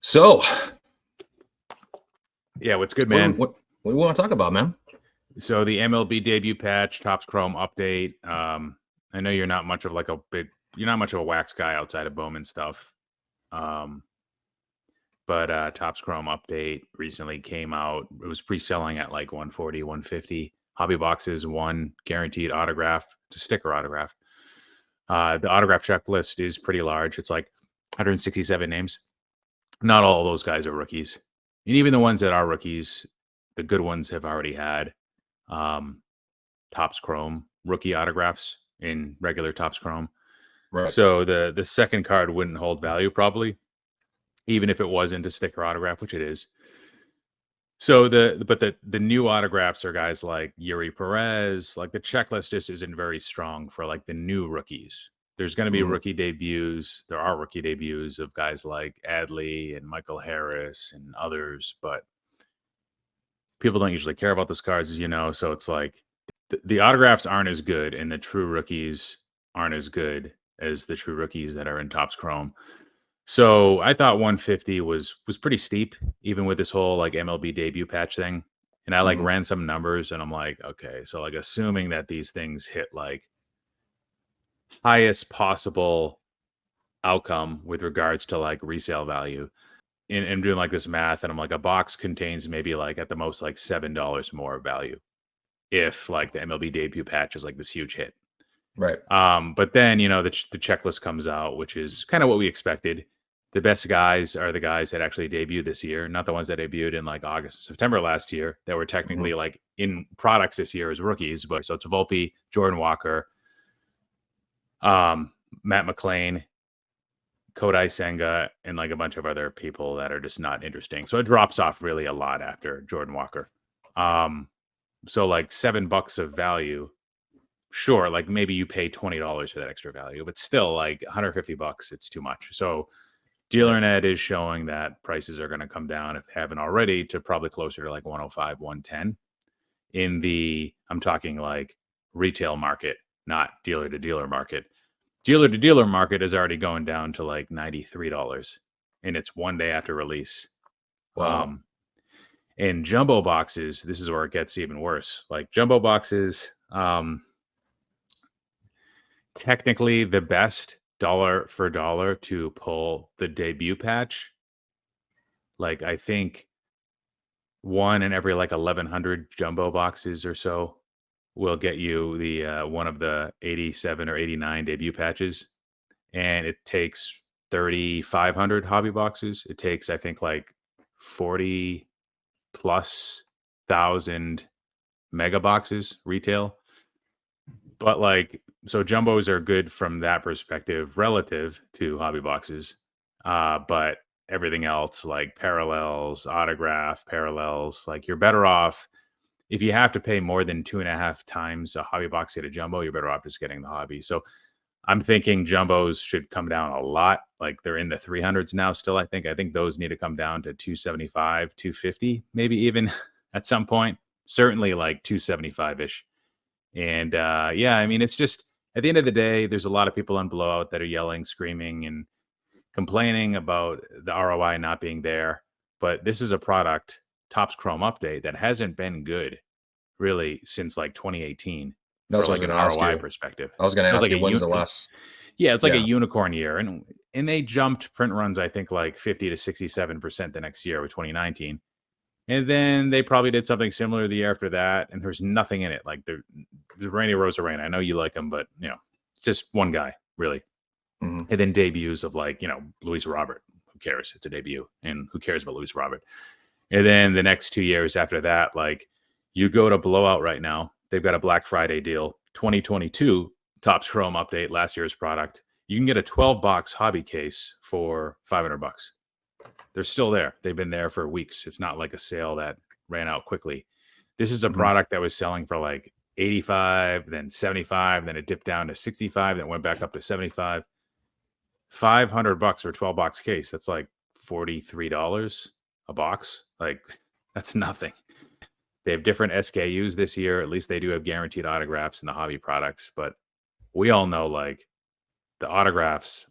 So, Yeah, what's good, what, man? what do we want to talk about, man? So the MLB debut patch, Topps Chrome update. I know you're not much of a wax guy outside of Bowman stuff. But Topps Chrome update recently came out. It was pre-selling at like 140, 150. Hobby boxes, one guaranteed autograph. It's a sticker autograph. The autograph checklist is pretty large. It's like 167 names. Not all of those guys are rookies. And even the ones that are rookies, the good ones have already had Topps Chrome rookie autographs in regular Topps Chrome. Right. So the second card wouldn't hold value probably, even if it wasn't a sticker autograph, which it is. So the new autographs are guys like Yuri Perez. Like the checklist just isn't very strong for like the new rookies. There's going to be rookie debuts. There are rookie debuts of guys like Adley and Michael Harris and others, but people don't usually care about those cards, as you know. So it's like the autographs aren't as good, and the true rookies aren't as good as the true rookies that are in Topps Chrome. So I thought 150 was pretty steep, even with this whole like MLB debut patch thing. And I like ran some numbers, and I'm like, okay, so like assuming that these things hit like highest possible outcome with regards to like resale value, and doing like this math, and I'm like, a box contains maybe like at the most like $7 more value if like the MLB debut patch is like this huge hit. Right. But then, you know, the checklist comes out, which is kind of what we expected. The best guys are the guys that actually debuted this year, not the ones that debuted in like August, September last year that were technically like in products this year as rookies. But so it's Volpe, Jordan Walker, Matt McClain, Kodai Senga, and like a bunch of other people that are just not interesting. So it drops off really a lot after Jordan Walker. So like $7 of value. Sure, like maybe you pay $20 for that extra value, but still like $150, it's too much. So DealerNet is showing that prices are going to come down, if they haven't already, to probably closer to like 105, 110 in the, I'm talking like retail market, not dealer to dealer market. Dealer to dealer market is already going down to like $93, and it's one day after release. Wow. In jumbo boxes, this is where it gets even worse. Like jumbo boxes, technically the best dollar for dollar to pull the debut patch. Like I think one in every like 1,100 jumbo boxes or so will get you the one of the 87 or 89 debut patches, and it takes 3,500 hobby boxes. It takes, I think, like 40 plus thousand mega boxes retail. But like, so jumbos are good from that perspective relative to hobby boxes. But everything else, like parallels, autograph parallels, like you're better off if you have to pay more than 2.5 times a hobby box to get a jumbo, you're better off just getting the hobby. So I'm thinking jumbos should come down a lot. Like they're in the 300s now still, I think those need to come down to 275, 250, maybe even at some point. Certainly like 275-ish. And yeah, I mean, it's just at the end of the day, there's a lot of people on Blowout that are yelling, screaming, and complaining about the ROI not being there. But this is a product, Topps Chrome update, that hasn't been good really since like 2018 That's for what I was like an going to ask ROI you. perspective. I was going It to was ask like you, when's the last? yeah, it's like a unicorn year, and they jumped print runs, I think, like 50 to 67% the next year with 2019. And then they probably did something similar the year after that, and there's nothing in it. Like there's Randy Rosarena. I know you like him, but you know, it's just one guy, really. And then debuts of like, you know, Luis Robert. Who cares? It's a debut, and who cares about Luis Robert? And then the next 2 years after that, like you go to Blowout right now, they've got a Black Friday deal, 2022 Topps Chrome update, last year's product. You can get a 12-box hobby case for $500. They're still there. They've been there for weeks. It's not like a sale that ran out quickly. This is a product that was selling for like 85, then 75, then it dipped down to 65, then it went back up to 75. $500 for a 12-box case. That's like $43 a box. Like that's nothing. They have different SKUs this year. At least they do have guaranteed autographs in the hobby products. But we all know like the autographs,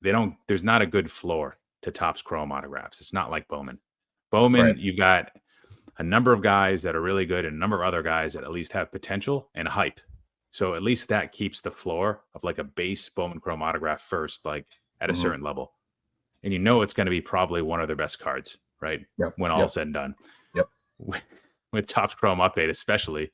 there's not a good floor. to Topps Chrome autographs. It's not like Bowman. Bowman, you've got a number of guys that are really good and a number of other guys that at least have potential and hype. So at least that keeps the floor of like a base Bowman Chrome autograph first, like at a certain level. And you know it's going to be probably one of their best cards, right? Yep. When all is said and done. Yep. With Topps Chrome Update, especially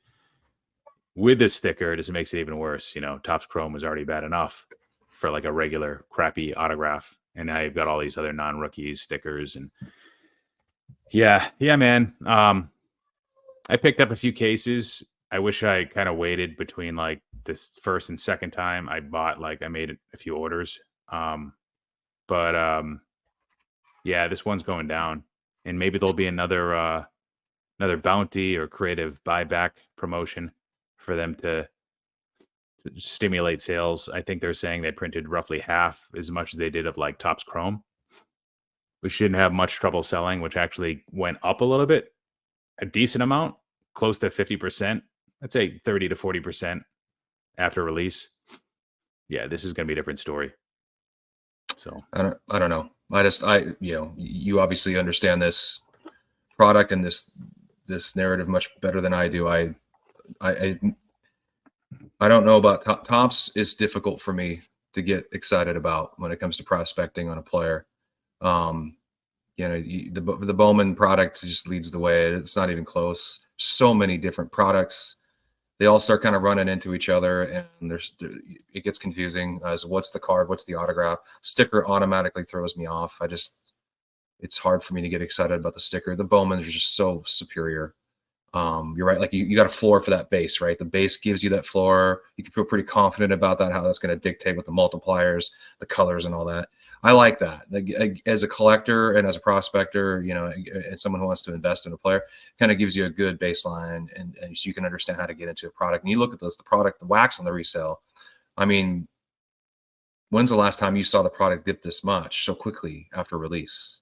with this sticker, it just makes it even worse. You know, Topps Chrome was already bad enough for like a regular crappy autograph. And now you've got all these other non-rookies stickers and yeah, man. I picked up a few cases. I wish I kind of waited between like this first and second time I bought. Like I made a few orders, but yeah, this one's going down, and maybe there'll be another bounty or creative buyback promotion for them to stimulate sales. I think they're saying they printed roughly half as much as they did of like Topps Chrome. We shouldn't have much trouble selling, which actually went up a little bit, a decent amount, close to 50%. I'd say 30 to 40% after release. Yeah, this is going to be a different story. So I don't know. You obviously understand this product and this narrative much better than I do. I don't know about Topps is difficult for me to get excited about when it comes to prospecting on a player. The Bowman product just leads the way. It's not even close. So many different products. They all start kind of running into each other, and it gets confusing as what's the card, what's the autograph. Sticker automatically throws me off. It's hard for me to get excited about the sticker. The Bowmans are just so superior. You're right. Like you got a floor for that base, right? The base gives you that floor. You can feel pretty confident about that, how that's going to dictate with the multipliers, the colors and all that. I like that. Like, as a collector and as a prospector, as someone who wants to invest in a player, kind of gives you a good baseline and so you can understand how to get into a product. And you look at the product, the wax on the resale. I mean, when's the last time you saw the product dip this much so quickly after release?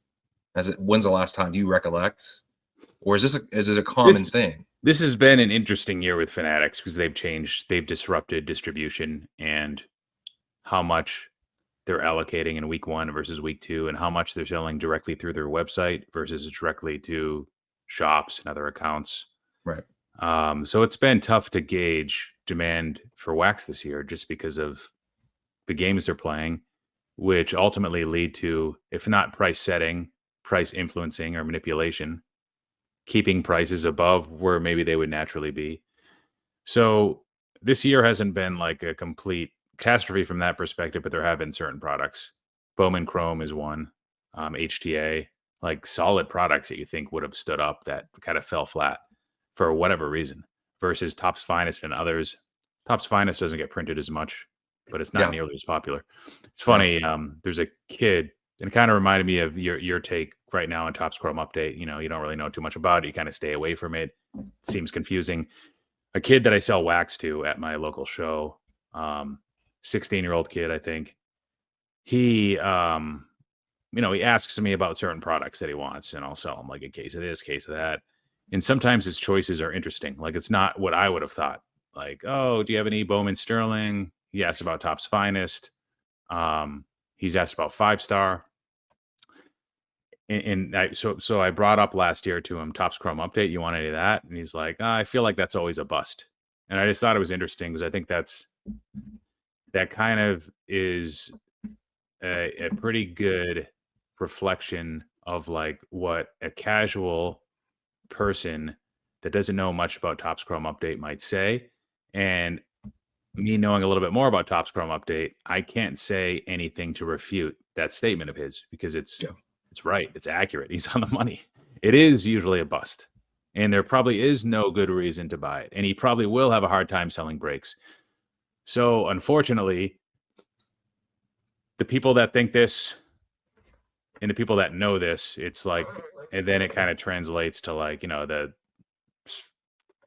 When's the last time? Do you recollect? Or is it a common thing? This has been an interesting year with Fanatics because they've disrupted distribution and how much they're allocating in week 1 versus week 2 and how much they're selling directly through their website versus directly to shops and other accounts. Right. So it's been tough to gauge demand for wax this year just because of the games they're playing, which ultimately lead to, if not price setting, price influencing or manipulation, keeping prices above where maybe they would naturally be. So this year hasn't been like a complete catastrophe from that perspective, but there have been certain products. Bowman Chrome is one. HTA, like solid products that you think would have stood up that kind of fell flat for whatever reason versus Topps Finest and others. Topps Finest doesn't get printed as much, but it's not nearly as popular. It's funny. There's a kid, and it kind of reminded me of your take right now on Topps Chrome Update. You don't really know too much about it. You kind of stay away from it. It seems confusing. A kid that I sell wax to at my local show, 16-year-old kid, I think. He, he asks me about certain products that he wants, and I'll sell him like a case of this, case of that. And sometimes his choices are interesting. Like it's not what I would have thought. Like, oh, do you have any Bowman Sterling? He asked about Topps Finest. He's asked about 5-star. So I brought up last year to him Topps Chrome Update. You want any of that? And he's like, I feel like that's always a bust. And I just thought it was interesting because I think that kind of is a pretty good reflection of like what a casual person that doesn't know much about Topps Chrome Update might say. And me knowing a little bit more about Topps Chrome Update, I can't say anything to refute that statement of his because it's right. It's accurate. He's on the money. It is usually a bust. And there probably is no good reason to buy it. And he probably will have a hard time selling breaks. So unfortunately, the people that think this and the people that know this, it's like, and then it kind of translates to like, the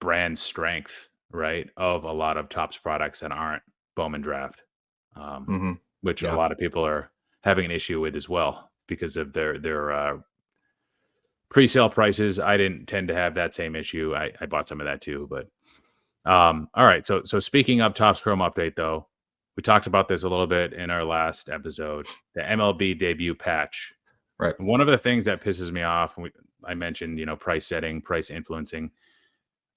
brand strength, right, of a lot of Topps products that aren't Bowman Draft, which a lot of people are having an issue with as well because of their pre-sale prices. I didn't tend to have that same issue. I bought some of that too, but all right. So speaking of Topps Chrome Update, though, we talked about this a little bit in our last episode, the MLB debut patch. Right. One of the things that pisses me off, I mentioned, price setting, price influencing.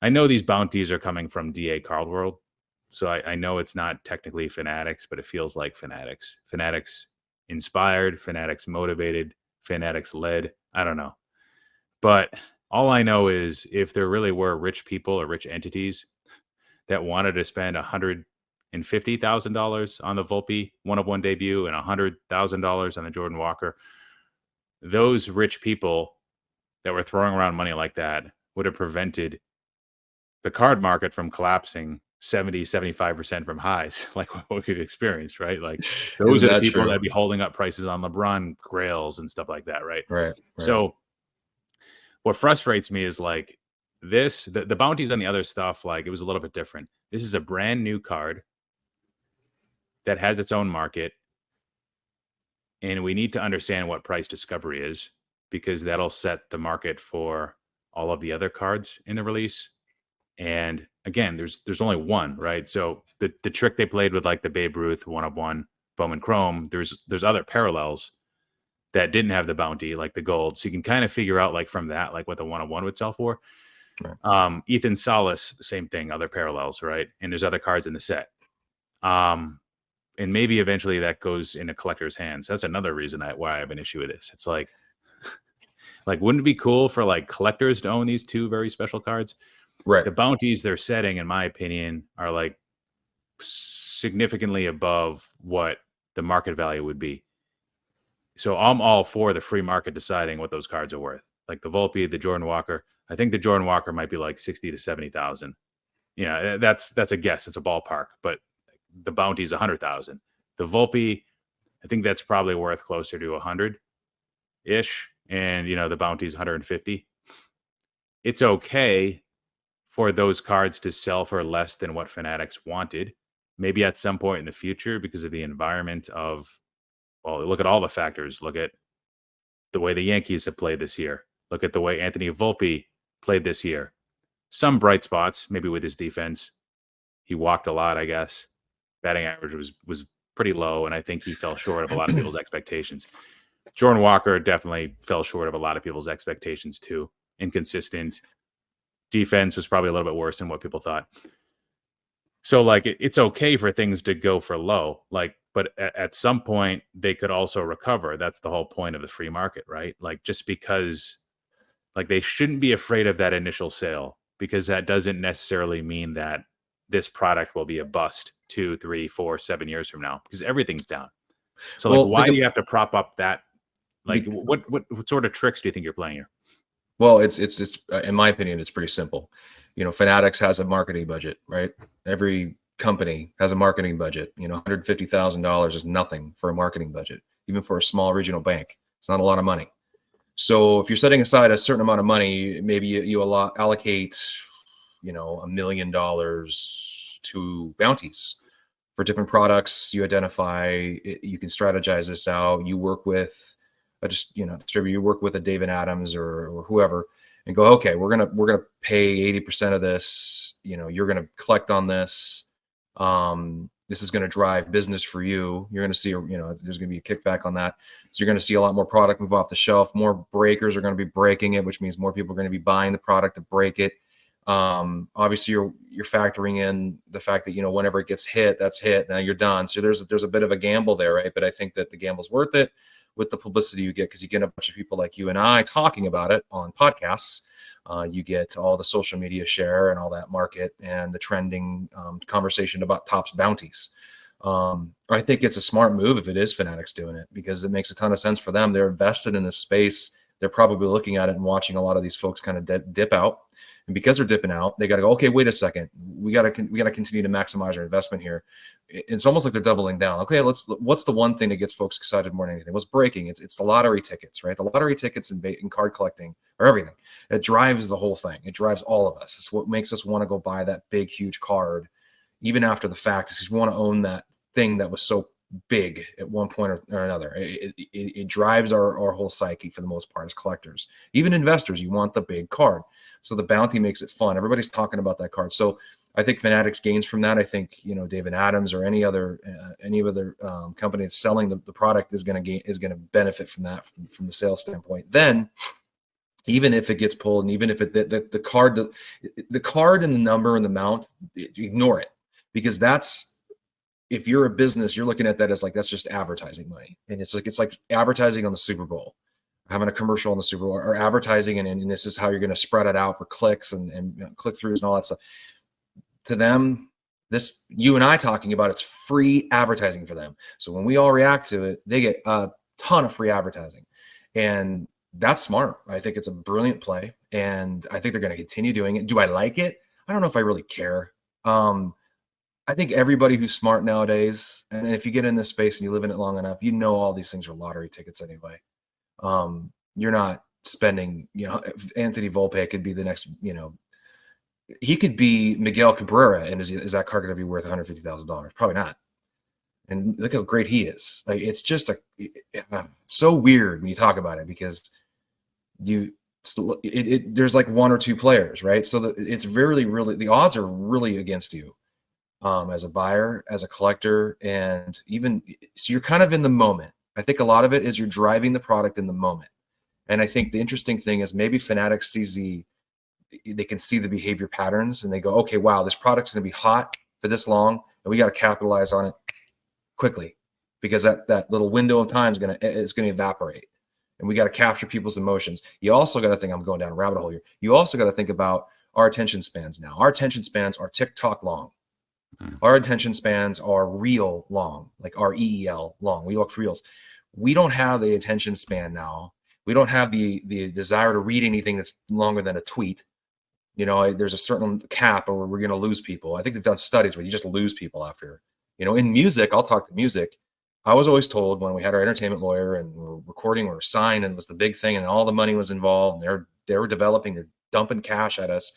I know these bounties are coming from DA Card World, so I know it's not technically Fanatics, but it feels like Fanatics. Fanatics inspired, Fanatics motivated, Fanatics led. I don't know. But all I know is if there really were rich people or rich entities that wanted to spend $150,000 on the Volpe one-of-one debut and $100,000 on the Jordan Walker, those rich people that were throwing around money like that would have prevented the card market from collapsing 70-75% from highs like what we've experienced, right? Like those Isn't are the that people true? that'd be holding up prices on LeBron grails and stuff like that, right? Right. Right. So what frustrates me is like the bounties on the other stuff, like it was a little bit different. This is a brand new card that has its own market, and we need to understand what price discovery is because that'll set the market for all of the other cards in the release. And again, there's only one, right? So the trick they played with like the Babe Ruth one-of-one Bowman Chrome, there's other parallels that didn't have the bounty, like the gold. So you can kind of figure out like from that, like what the one-of-one would sell for. Right. Ethan Salas, same thing, other parallels, right? And there's other cards in the set. And maybe eventually that goes in a collector's hands. That's another reason why I have an issue with this. It's like wouldn't it be cool for like collectors to own these two very special cards? Right. The bounties they're setting, in my opinion, are like significantly above what the market value would be. So I'm all for the free market deciding what those cards are worth. Like the Volpe, the Jordan Walker. I think the Jordan Walker might be like 60 to 70,000. That's a guess. It's a ballpark, but the bounty is 100,000. The Volpe, I think that's probably worth closer to 100 ish, and the bounty is 150. It's okay for those cards to sell for less than what Fanatics wanted. Maybe at some point in the future because of the environment of, well, look at all the factors. Look at the way the Yankees have played this year. Look at the way Anthony Volpe played this year. Some bright spots, maybe with his defense. He walked a lot, I guess. Batting average was pretty low, and I think he fell short of a lot of people's expectations. Jordan Walker definitely fell short of a lot of people's expectations too. Inconsistent. Defense was probably a little bit worse than what people thought. So like it's okay for things to go for low, like, but at some point they could also recover. That's the whole point of the free market, right? Like just because like they shouldn't be afraid of that initial sale because that doesn't necessarily mean that this product will be a bust 2, 3, 4, 7 years from now because everything's down. So like why do you have to prop up that? Like what sort of tricks do you think you're playing here? Well, it's in my opinion, it's pretty simple. Fanatics has a marketing budget, right? Every company has a marketing budget. $150,000 is nothing for a marketing budget, even for a small regional bank. It's not a lot of money. So if you're setting aside a certain amount of money, maybe you allocate, $1 million to bounties for different products. You identify, you can strategize this out. You work with distributor. You work with a David Adams or whoever, and go, okay, we're gonna pay 80% of this. You're gonna collect on this. This is going to drive business for you. You're going to see, there's going to be a kickback on that. So you're going to see a lot more product move off the shelf. More breakers are going to be breaking it, which means more people are going to be buying the product to break it. Obviously you're factoring in the fact that, whenever it gets hit, that's hit. Now you're done. So there's a bit of a gamble there, right? But I think that the gamble's worth it with the publicity you get, because you get a bunch of people like you and I talking about it on podcasts. You get all the social media share and all that market and the trending conversation about Topps bounties. I think it's a smart move if it is Fanatics doing it, because it makes a ton of sense for them. They're invested in this space. They're probably looking at it and watching a lot of these folks kind of dip out. And because they're dipping out, they got to go, okay, wait a second. We got to continue to maximize our investment here. It's almost like they're doubling down. Okay, what's the one thing that gets folks excited more than anything? What's breaking? It's the lottery tickets, right? The lottery tickets and card collecting or everything. It drives the whole thing. It drives all of us. It's what makes us want to go buy that big, huge card, even after the fact, is because we want to own that thing that was so big at one point or another. It drives our whole psyche for the most part as collectors. Even investors, you want the big card. So the bounty makes it fun. Everybody's talking about that card. So I think Fanatics gains from that. I think, you know, David Adams or any other company that's selling the product is going to benefit from that from the sales standpoint. Then, even if it gets pulled, and even if the card and the number and the amount, ignore it, because that's, if you're a business, you're looking at that as like, that's just advertising money, and it's like advertising on the Super Bowl, having a commercial on the Super Bowl, or advertising, and this is how you're going to spread it out for clicks and you know, click throughs and all that stuff. To them, this, you and I talking about, it's free advertising for them. So when we all react to it, they get a ton of free advertising, and that's smart. I think it's a brilliant play, and I think they're going to continue doing it. Do I like it? I don't know if I really care. I think everybody who's smart nowadays, and if you get in this space and you live in it long enough, you know all these things are lottery tickets anyway. You're not spending, you know, if Anthony Volpe could be the next, you know, he could be Miguel Cabrera, and is that card going to be worth $150,000? Probably not. And look how great he is. Like, it's just it's so weird when you talk about it, because there's like one or two players, right? So it's really, the odds are really against you, as a buyer, as a collector, and even so, you're kind of in the moment. I think a lot of it is you're driving the product in the moment. And I think the interesting thing is maybe Fanatics they can see the behavior patterns, and they go, okay, wow, this product's going to be hot for this long, and we got to capitalize on it quickly, because that little window of time is going to evaporate, and we got to capture people's emotions. You also got to think, I'm going down a rabbit hole here. You also got to think about our attention spans now. Our attention spans are TikTok long. Our attention spans are reel long, like REEL long. We look for reels. We don't have the attention span now. We don't have the desire to read anything that's longer than a tweet. You know, there's a certain cap, or we're going to lose people. I think they've done studies where you just lose people after, you know, in music. I'll talk to music. I was always told, when we had our entertainment lawyer and we're recording or signed, and it was the big thing, and all the money was involved, and they were developing, they're dumping cash at us.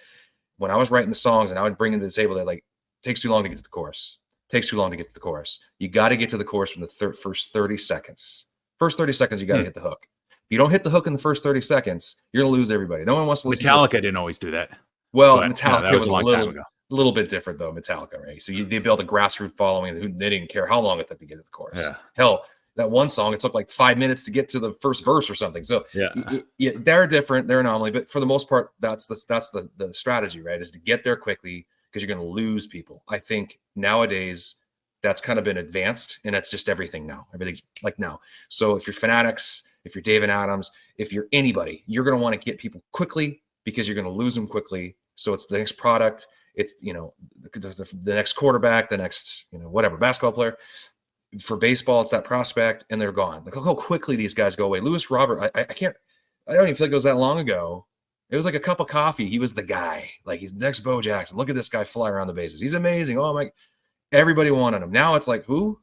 When I was writing the songs and I would bring them to the table, they're like, takes too long to get to the chorus. Takes too long to get to the chorus. You got to get to the chorus from the first 30 seconds. First 30 seconds, you got to hit the hook. If you don't hit the hook in the first 30 seconds, you're going to lose everybody. No one wants to listen Metallica to it. didn't always do that. Well, But, Metallica that was was a long time ago. a little bit different, though, Metallica, right? So they built a grassroots following, and they didn't care how long it took to get to the chorus. Yeah. Hell, that one song, it took like 5 minutes to get to the first verse or something. So Yeah. they're different. They're an anomaly. But for the most part, that's the strategy, right? Is to get there quickly, because you're going to lose people. I think nowadays that's kind of been advanced, and that's just everything now. Everything's like now. So if you're Fanatics, if you're David Adams, if you're anybody, you're going to want to get people quickly, because you're going to lose them quickly. So it's the next product. It's, you know, the next quarterback, the next, you know, whatever, basketball player. For baseball, it's that prospect, and they're gone. Like, look how quickly these guys go away. Lewis Robert, I don't even feel like it was that long ago. It was like a cup of coffee. He was the guy. Like, he's next Bo Jackson. Look at this guy fly around the bases. He's amazing. Oh my, everybody wanted him. Now it's like, who's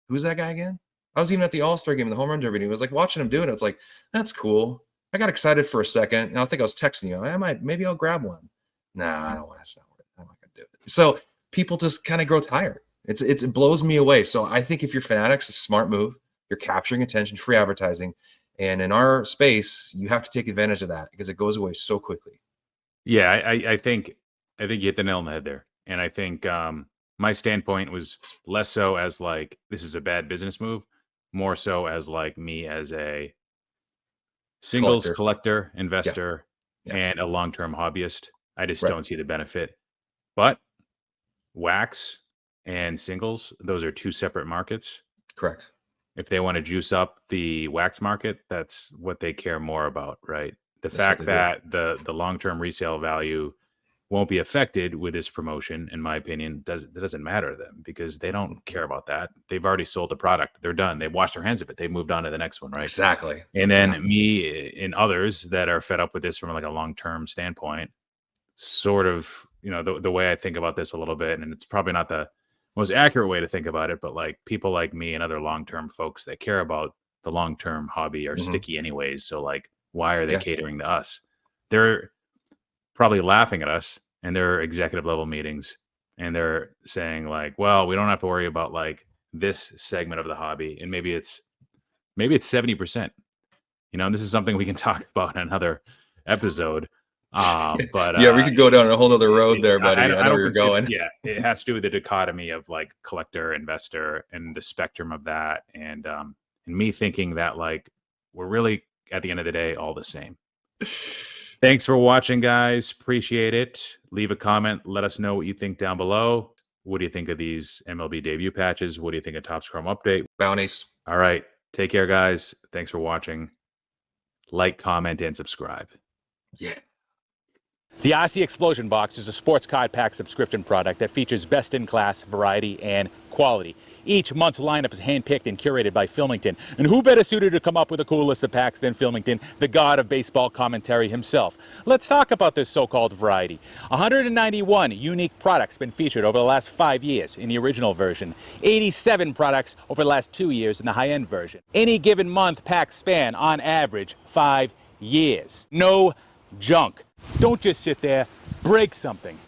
that guy again? I was even at the All-Star game in the home run derby, and he was like watching him do it. It's like, that's cool. I got excited for a second. And I think I was texting you. Maybe I'll grab one. Nah, I don't want to. I'm not going to do it. So people just kind of grow tired. It blows me away. So I think if you're Fanatics, it's a smart move. You're capturing attention, free advertising. And in our space, you have to take advantage of that, because it goes away so quickly. Yeah, I think you hit the nail on the head there. And I think my standpoint was less so as like, this is a bad business move, more so as like me as a singles collector, investor, and a long-term hobbyist. I just don't see the benefit. But wax and singles, those are two separate markets. Correct. If they want to juice up the wax market, that's what they care more about, right? The fact that the long-term resale value won't be affected with this promotion, in my opinion, doesn't matter to them, because they don't care about that. They've already sold the product. They're done. They've washed their hands of it. They moved on to the next one, right? Exactly. And then me and others that are fed up with this from like a long-term standpoint, sort of, you know, the way I think about this a little bit, and it's probably not the most accurate way to think about it, but like people like me and other long-term folks that care about the long-term hobby are sticky anyways. So like, why are they catering to us? They're probably laughing at us in their executive level meetings, and they're saying like, well, we don't have to worry about like this segment of the hobby. And maybe it's 70%, you know, and this is something we can talk about in another episode. But Yeah, we could go down a whole other road there, buddy. I know where you're going. Yeah, it has to do with the dichotomy of like collector, investor, and the spectrum of that, and me thinking that like we're really at the end of the day all the same. Thanks for watching, guys. Appreciate it. Leave a comment. Let us know what you think down below. What do you think of these MLB debut patches? What do you think of Topps Chrome Update? Bounties. All right. Take care, guys. Thanks for watching. Like, comment, and subscribe. Yeah. The RC Explosion Box is a sports card pack subscription product that features best-in-class variety and quality. Each month's lineup is handpicked and curated by Filmington. And who better suited to come up with a cool list of packs than Filmington, the god of baseball commentary himself? Let's talk about this so-called variety. 191 unique products been featured over the last 5 years in the original version. 87 products over the last 2 years in the high-end version. Any given month packs span, on average, 5 years. No junk. Don't just sit there, break something.